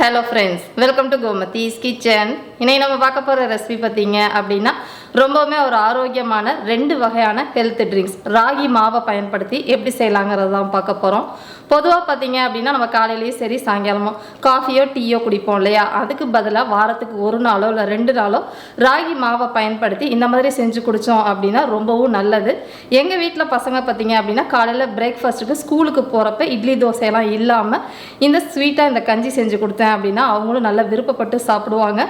Hello friends, welcome to Gomathi Kitchen. இன்னைக்கு நம்ம பார்க்க போற ரெசிபி பாத்தீங்க அப்படினா ரொம்பவே ஒரு ஆரோக்கியமான ரெண்டு வகையான ஹெல்த் ட்ரிங்க்ஸ் ராகி மாவை பயன்படுத்தி எப்படி செய்யலாம்ங்கறத தான் பார்க்க போறோம். பொதுவா பாத்தீங்க அப்படினா நம்ம காலையிலேயே சரி சாயங்காலமோ காஃபியோ டீயோ குடிப்போம் இல்லையா, அதுக்கு பதிலா வாரத்துக்கு ஒரு நாளோ இல்ல ரெண்டு நாளோ ராகி மாவை பயன்படுத்தி இந்த மாதிரி செஞ்சு குடிச்சோம் அப்படினா ரொம்பவும் நல்லது. எங்க வீட்ல பசங்க பாத்தீங்க அப்படினா காலையில பிரேக்ஃபாஸ்ட்க்கு ஸ்கூலுக்கு போறப்ப இட்லி தோசை எல்லாம் இல்லாம இந்த ஸ்வீட்டா இந்த கஞ்சி செஞ்சு கொடுத்தேன் அப்படினா அவங்களும் நல்லா விருப்பப்பட்டு சாப்பிடுவாங்க.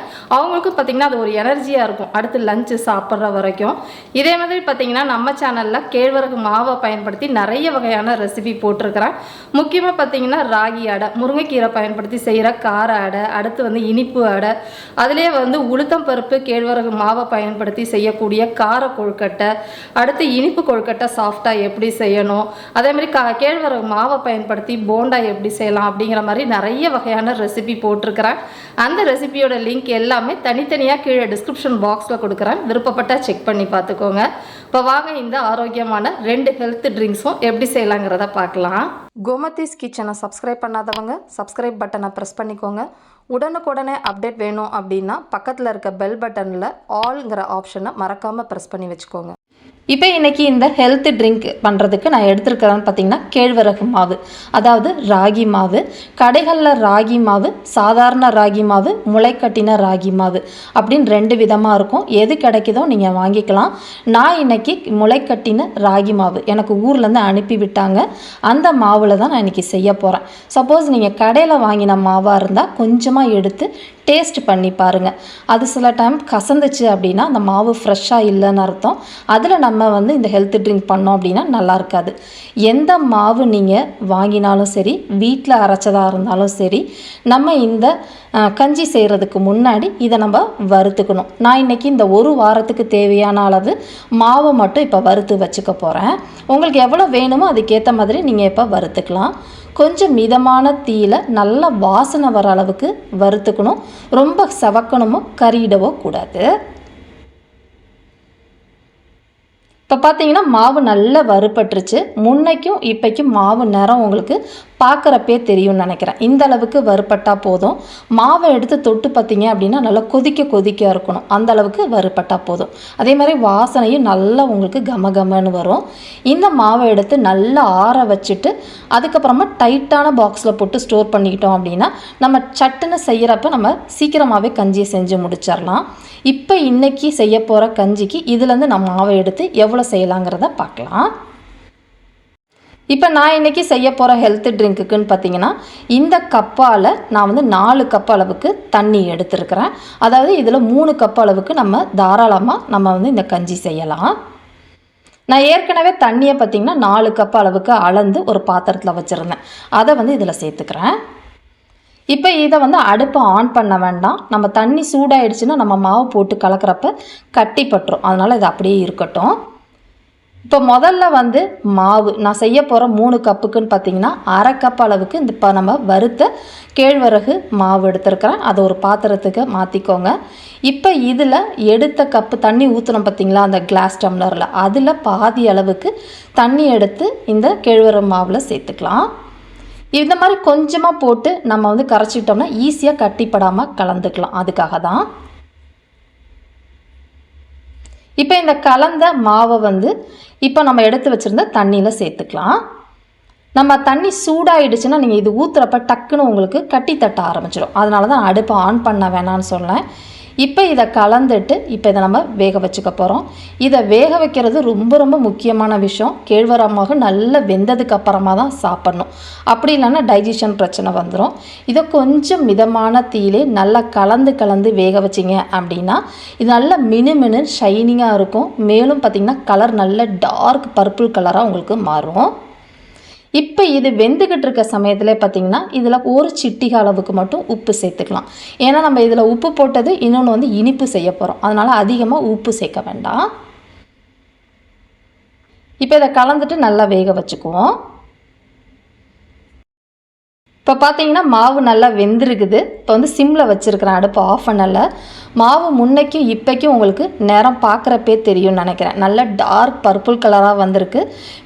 அவங்களுக்கு பாத்தீங்கன்னா அது ஒரு எனர்ஜியா இருக்கும் அடுத்து லஞ்ச் சாப்பிட்ற வரைக்கும். இதே மாதிரி பாத்தீங்கன்னா நம்ம சேனல்ல கேழ்வரகு மாவை பயன்படுத்தி நிறைய வகையான ரெசிபி போட்டிருக்கிறேன். முக்கியமா பாத்தீங்கன்னா ராகி அடை, முருங்கைக்கீரை பயன்படுத்தி செய்யற கார அடை, அடுத்து வந்து இனிப்பு அடை, அதுலயே வந்து உளுத்தம் பருப்பு கேழ்வரகு மாவை பயன்படுத்தி செய்யக்கூடிய கார கொழுக்கட்டை, அடுத்து இனிப்பு கொழுக்கட்டை சாஃப்டா எப்படி செய்யணும், அதே மாதிரி கேழ்வரகு மாவை பயன்படுத்தி போண்டா எப்படி செய்யலாம் அப்படிங்கிற மாதிரி நிறைய வகையான ரெசிபி போட்டிருக்கிறேன். அந்த ரெசிபியோட லிங்க் எல்லாமே தனித்தனியாக கீழே டிஸ்கிரிப்ஷன் பாக்ஸில் கொடுக்குறேன், விருப்பப்பட்ட செக் பண்ணி பார்த்துக்கோங்க. இப்போ வாங்க இந்த ஆரோக்கியமான ரெண்டு ஹெல்த் ட்ரிங்க்ஸும் எப்படி செய்யலாங்கிறத பார்க்கலாம். கோமதிஸ் கிச்சனை சப்ஸ்கிரைப் பண்ணாதவங்க சப்ஸ்கிரைப் பட்டனை ப்ரெஸ் பண்ணிக்கோங்க. உடனுக்குடனே அப்டேட் வேணும் அப்படின்னா பக்கத்தில் இருக்க பெல் பட்டனில் ஆல்ங்கிற ஆப்ஷனை மறக்காமல் ப்ரெஸ் பண்ணி வச்சுக்கோங்க. இப்போ இன்றைக்கி இந்த ஹெல்த் ட்ரிங்க் பண்ணுறதுக்கு நான் எடுத்துருக்கிறேன்னு பார்த்தீங்கன்னா கேழ்வரகு மாவு, அதாவது ராகி மாவு. கடைகளில் ராகி மாவு, சாதாரண ராகி மாவு, முளைக்கட்டின ராகி மாவு அப்படின்னு ரெண்டு விதமாக இருக்கும். எது கிடைக்குதோ நீங்கள் வாங்கிக்கலாம். நான் இன்றைக்கி முளைக்கட்டின ராகி மாவு எனக்கு ஊர்லேருந்து அனுப்பி விட்டாங்க, அந்த மாவில் தான் நான் இன்றைக்கி செய்ய போகிறேன். சப்போஸ் நீங்கள் கடையில் வாங்கின மாவாக இருந்தால் கொஞ்சமாக எடுத்து டேஸ்ட் பண்ணி பாருங்கள். அது சில டைம் கசந்துச்சு அப்படின்னா அந்த மாவு ஃப்ரெஷ்ஷாக இல்லைன்னு அர்த்தம். அதில் நம்ம வந்து இந்த ஹெல்த் ட்ரிங்க் பண்ணோம் அப்படின்னா நல்லா இருக்காது. எந்த மாவு நீங்கள் வாங்கினாலும் சரி, வீட்டில் அரைச்சதாக இருந்தாலும் சரி, நம்ம இந்த கஞ்சி செய்கிறதுக்கு முன்னாடி இதை நம்ம வறுத்துக்கணும். நான் இன்றைக்கி இந்த ஒரு வாரத்துக்கு தேவையான அளவு மாவை மட்டும் இப்போ வறுத்து வச்சுக்க போகிறேன். உங்களுக்கு எவ்வளோ வேணுமோ அதுக்கேற்ற மாதிரி நீங்கள் இப்போ வறுத்துக்கலாம். கொஞ்சம் மிதமான தீயில நல்ல வாசனை வர அளவுக்கு வறுத்துக்கணும். ரொம்ப செவக்கணுமோ கறியிடவோ கூடாது. இப்போ பார்த்தீங்கன்னா மாவு நல்லா வறுபட்டுருச்சு. முன்னைக்கும் இப்போக்கும் மாவு நிறம் உங்களுக்கு பார்க்குறப்பே தெரியும்னு நினைக்கிறேன். இந்த அளவுக்கு வறுபட்டால் போதும். மாவை எடுத்து தொட்டு பார்த்தீங்க அப்படின்னா நல்லா கொதிக்க இருக்கணும். அந்த அளவுக்கு வறுபட்டால் போதும். அதே மாதிரி வாசனையும் நல்லா உங்களுக்கு கமகமன்னு வரும். இந்த மாவை எடுத்து நல்லா ஆற வச்சுட்டு அதுக்கப்புறமா டைட்டான பாக்ஸில் போட்டு ஸ்டோர் பண்ணிக்கிட்டோம் அப்படின்னா நம்ம சட்டுன்னு செய்கிறப்ப நம்ம சீக்கிரமாகவே கஞ்சியை செஞ்சு முடிச்சிடலாம். இப்போ இன்றைக்கி செய்ய போகிற கஞ்சிக்கு இதுலேருந்து நம்ம மாவை எடுத்து எவ்வளோ செய்யலாங்கிறத பார்க்கலாம். இப்போ நான் இன்றைக்கி செய்ய போகிற ஹெல்த் ட்ரிங்க்குன்னு பார்த்தீங்கன்னா இந்த கப்பால் நான் வந்து 4 கப் அளவுக்கு தண்ணி எடுத்துருக்கிறேன். அதாவது இதில் 3 கப் அளவுக்கு நம்ம தாராளமாக நம்ம வந்து இந்த கஞ்சி செய்யலாம். நான் ஏற்கனவே தண்ணியை பார்த்திங்கன்னா 4 கப் அளவுக்கு அளந்து ஒரு பாத்திரத்தில் வச்சுருந்தேன். அதை வந்து இதில் சேர்த்துக்கிறேன். இப்போ இதை வந்து அடுப்பை ஆன் பண்ண வேண்டாம். நம்ம தண்ணி சூடாயிடுச்சுன்னா நம்ம மாவு போட்டு கலக்கிறப்ப கட்டி பட்டுரும். அதனால் இது அப்படியே இருக்கட்டும். இப்போ முதல்ல வந்து மாவு நான் செய்ய போகிற 3 கப்புக்குன்னு பார்த்தீங்கன்னா அரை கப் அளவுக்கு இந்த இப்போ நம்ம வறுத்த கேழ்வரகு மாவு எடுத்துருக்கிறேன். அதை ஒரு பாத்திரத்துக்கு மாற்றிக்கோங்க. இப்போ இதில் எடுத்த கப்பு தண்ணி ஊற்றணும் பார்த்தீங்களா, அந்த கிளாஸ் டம்ளரில், அதில் பாதி அளவுக்கு தண்ணி எடுத்து இந்த கேழ்வரகு மாவில் சேர்த்துக்கலாம். இந்த மாதிரி கொஞ்சமாக போட்டு நம்ம வந்து கரைச்சிக்கிட்டோம்னா ஈஸியாக கட்டிப்படாமல் கலந்துக்கலாம். அதுக்காக தான். இப்போ இந்த கலந்த மாவை வந்து இப்போ நம்ம எடுத்து வச்சுருந்த தண்ணியில் சேர்த்துக்கலாம். நம்ம தண்ணி சூடாயிடுச்சுன்னா நீங்கள் இது ஊற்றுறப்ப டக்குன்னு உங்களுக்கு கட்டி தட்ட ஆரம்பிச்சிடும். அதனால தான் அடுப்பை ஆன் பண்ண வேணான்னு சொன்னேன். இப்போ இதை கலந்துட்டு இப்போ இதை நம்ம வேக வச்சுக்க போகிறோம். இதை வேக வைக்கிறது ரொம்ப ரொம்ப முக்கியமான விஷயம். கேழ்வரகு நல்லா வெந்ததுக்கு அப்புறமா தான் சாப்பிட்ணும். அப்படி இல்லைன்னா டைஜஷன் பிரச்சனை வந்துடும். இதை கொஞ்சம் மிதமான தீயிலே நல்லா கலந்து வேக வச்சிங்க அப்படின்னா இது நல்லா மினு ஷைனிங்காக இருக்கும். மேலும் பார்த்திங்கன்னா கலர் நல்ல டார்க் பர்பிள் கலராக உங்களுக்கு மாறும். இப்போ இது வெந்துக்கிட்டு இருக்க சமயத்தில் பார்த்திங்கன்னா இதில் ஒரு சிட்டிகை அளவுக்கு மட்டும் உப்பு சேர்த்துக்கலாம். ஏன்னா நம்ம இதில் உப்பு போட்டது இன்னொன்று வந்து இனிப்பு செய்ய போகிறோம். அதனால் அதிகமாக உப்பு சேர்க்க வேண்டாம். இப்போ இதை கலந்துட்டு நல்லா வேக வச்சுக்குவோம். இப்போ பார்த்தீங்கன்னா மாவு நல்லா வெந்திருக்குது. இப்போ வந்து சிம்மில் வச்சுருக்கிறேன், அடுப்பு ஆஃப் பண்ணலை. மாவு முன்னைக்கும் இப்போக்கும் உங்களுக்கு நேரம் பார்க்குறப்பே தெரியும்னு நினைக்கிறேன். நல்ல டார்க் பர்பிள் கலராக வந்திருக்கு.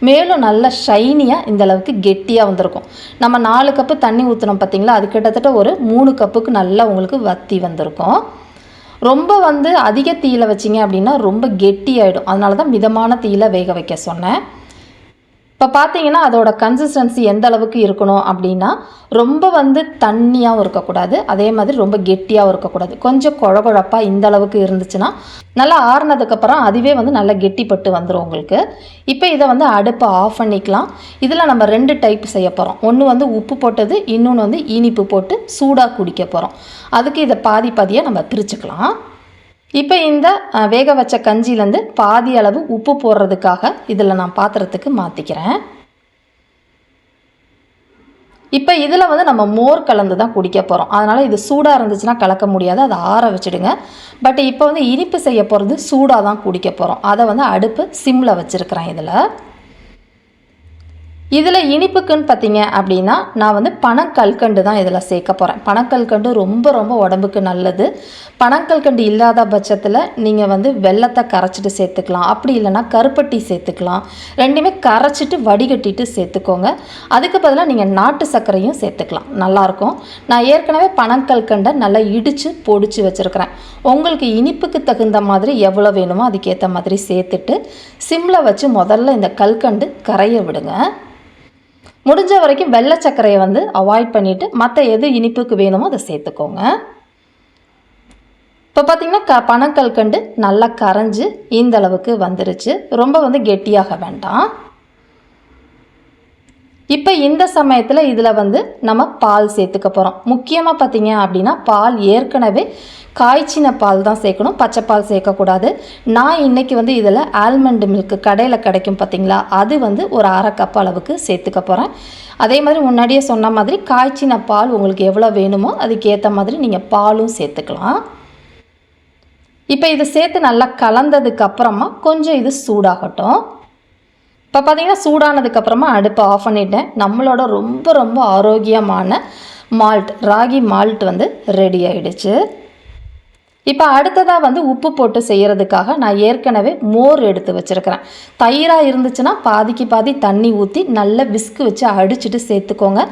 மேலும் நல்ல ஷைனியாக இந்தளவுக்கு கெட்டியாக வந்திருக்கும். நம்ம 4 கப்பு தண்ணி ஊற்றினோம் பார்த்திங்களா, அது கிட்டத்தட்ட ஒரு 3 கப்புக்கு நல்லா உங்களுக்கு வற்றி வந்திருக்கும். ரொம்ப வந்து அதிக தீயில் வச்சிங்க அப்படின்னா ரொம்ப கெட்டியாயிடும். அதனால தான் மிதமான தீயில் வேக வைக்க சொன்னேன். இப்போ பார்த்தீங்கன்னா அதோட கன்சிஸ்டன்சி எந்த அளவுக்கு இருக்கணும் அப்படின்னா, ரொம்ப வந்து தண்ணியாகவும் இருக்கக்கூடாது, அதே மாதிரி ரொம்ப கெட்டியாகவும் இருக்கக்கூடாது. கொஞ்சம் குழகுழப்பாக இந்த அளவுக்கு இருந்துச்சுன்னா நல்லா ஆறுனதுக்கப்புறம் அதுவே வந்து நல்லா கெட்டிப்பட்டு வந்துடும் உங்களுக்கு. இப்போ இதை வந்து அடுப்பை ஆஃப் பண்ணிக்கலாம். இதில் நம்ம 2 டைப் செய்ய போகிறோம். ஒன்று வந்து உப்பு போட்டது, இன்னொன்று வந்து இனிப்பு போட்டு சூடாக குடிக்க போகிறோம். அதுக்கு இதை பாதி பாதியாக நம்ம பிரிச்சுக்கலாம். இப்போ இந்த வேக வச்ச கஞ்சிலேருந்து பாதி அளவு உப்பு போடுறதுக்காக இதில் நான் பாத்திரத்துக்கு மாற்றிக்கிறேன். இப்போ இதில் வந்து நம்ம மோர் கலந்து தான் குடிக்க போகிறோம். அதனால் இது சூடாக இருந்துச்சுன்னா கலக்க முடியாது, அதை ஆற வச்சுடுங்க. பட் இப்போ வந்து இனிப்பு செய்ய போகிறது சூடாக தான் குடிக்க போகிறோம். அதை வந்து அடுப்பு சிம்மில் வச்சுருக்கிறேன். இதில் இனிப்புக்குன்னு பார்த்தீங்க அப்படின்னா நான் வந்து பனக்கல்கண்டு தான் இதில் சேர்க்க போகிறேன். பனக்கல்கண்டு ரொம்ப ரொம்ப உடம்புக்கு நல்லது. பனக்கல்கண்டு இல்லாத பட்சத்தில் நீங்கள் வந்து வெல்லத்தை கரைச்சிட்டு சேர்த்துக்கலாம், அப்படி இல்லைனா கருப்பட்டி சேர்த்துக்கலாம். ரெண்டுமே கரைச்சிட்டு வடிகட்டிட்டு சேர்த்துக்கோங்க. அதுக்கு பதிலாக நீங்கள் நாட்டு சர்க்கரையும் சேர்த்துக்கலாம், நல்லாயிருக்கும். நான் ஏற்கனவே பனக்கல்கண்டை நல்லா இடித்து பொடிச்சு வச்சுருக்கிறேன். உங்களுக்கு இனிப்புக்கு தகுந்த மாதிரி எவ்வளோ வேணுமோ அதுக்கேற்ற மாதிரி சேர்த்துட்டு சிம்மில் வச்சு முதல்ல இந்த கல்கண்டு கரைய விடுங்க. முடிஞ்ச வரைக்கும் வெள்ளை சர்க்கரையை வந்து அவாய்ட் பண்ணிவிட்டு மற்ற எது இனிப்புக்கு வேணுமோ அதை சேர்த்துக்கோங்க. இப்போ பார்த்திங்கன்னா பனக்கல்கண்டு நல்லா கரைஞ்சி இந்த அளவுக்கு வந்துருச்சு. ரொம்ப வந்து கெட்டியாக வேண்டாம். இப்போ இந்த சமயத்தில் இதில் வந்து நம்ம பால் சேர்த்துக்க போகிறோம். முக்கியமாக பார்த்திங்க அப்படின்னா பால் ஏற்கனவே காய்ச்சின பால் தான் சேர்க்கணும், பச்சை பால் சேர்க்கக்கூடாது. நான் இன்றைக்கி வந்து இதில் ஆல்மண்ட் மில்க்கு கடையில் கிடைக்கும் பார்த்திங்களா, அது வந்து ஒரு 1/2 கப் அளவுக்கு சேர்த்துக்க போகிறேன். அதே மாதிரி முன்னாடியே சொன்ன மாதிரி காய்ச்சின பால் உங்களுக்கு எவ்வளோ வேணுமோ அதுக்கேற்ற மாதிரி நீங்கள் பாலும் சேர்த்துக்கலாம். இப்போ இது சேர்த்து நல்லா கலந்ததுக்கப்புறமா கொஞ்சம் இது சூடாகட்டும். இப்போ பார்த்திங்கன்னா சூடானதுக்கப்புறமா அடுப்பை ஆஃப் பண்ணிட்டேன். நம்மளோட ரொம்ப ரொம்ப ஆரோக்கியமான மால்ட், ராகி மால்ட் வந்து ரெடி ஆகிடுச்சு. இப்போ அடுத்ததாக வந்து உப்பு போட்டு செய்கிறதுக்காக நான் ஏற்கனவே மோர் எடுத்து வச்சுருக்கிறேன். தயிராக இருந்துச்சுன்னா பாதிக்கு பாதி தண்ணி ஊற்றி நல்லா விஸ்கு வச்சு அடிச்சுட்டு சேர்த்துக்கோங்க.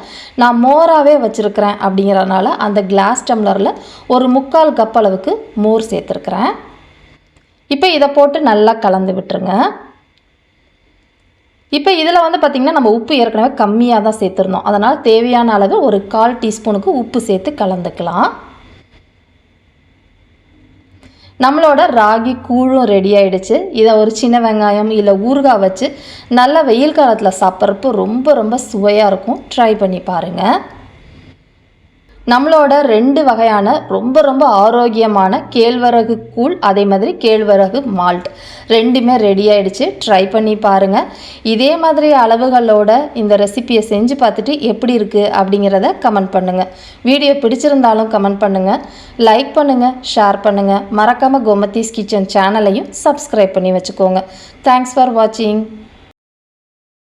நான் மோராகவே வச்சுருக்கிறேன் அப்படிங்கிறனால அந்த கிளாஸ் டம்ளரில் ஒரு 3/4 கப் அளவுக்கு மோர் சேர்த்துருக்குறேன். இப்போ இதை போட்டு நல்லா கலந்து விட்டுருங்க. இப்போ இதில் வந்து பார்த்திங்கன்னா நம்ம உப்பு ஏற்கனவே கம்மியாக தான் சேர்த்துருந்தோம். அதனால் தேவையான அளவு ஒரு 1/4 டீஸ்பூனுக்கு உப்பு சேர்த்து கலந்துக்கலாம். நம்மளோட ராகி கூழும் ரெடி ஆகிடுச்சு. இதை ஒரு சின்ன வெங்காயம் இல்லை ஊறுகாய் வச்சு நல்ல வெயில் காலத்தில் சாப்பிட்றப்போ ரொம்ப ரொம்ப சுவையாக இருக்கும். ட்ரை பண்ணி பாருங்கள். நம்மளோட 2 வகையான ரொம்ப ரொம்ப ஆரோக்கியமான கேழ்வரகு கூழ், அதே மாதிரி கேழ்வரகு மால்ட் ரெண்டுமே ரெடி ஆகிடுச்சு. ட்ரை பண்ணி பாருங்கள். இதே மாதிரி அளவுகளோட இந்த ரெசிபியை செஞ்சு பார்த்துட்டு எப்படி இருக்குது அப்படிங்கிறத கமெண்ட் பண்ணுங்கள். வீடியோ பிடிச்சிருந்தாலும் கமெண்ட் பண்ணுங்கள், லைக் பண்ணுங்கள், ஷேர் பண்ணுங்கள். மறக்காமல் கோமதீஸ் கிச்சன் சேனலையும் சப்ஸ்கிரைப் பண்ணி வச்சுக்கோங்க. தேங்க்ஸ் ஃபார் வாட்சிங்.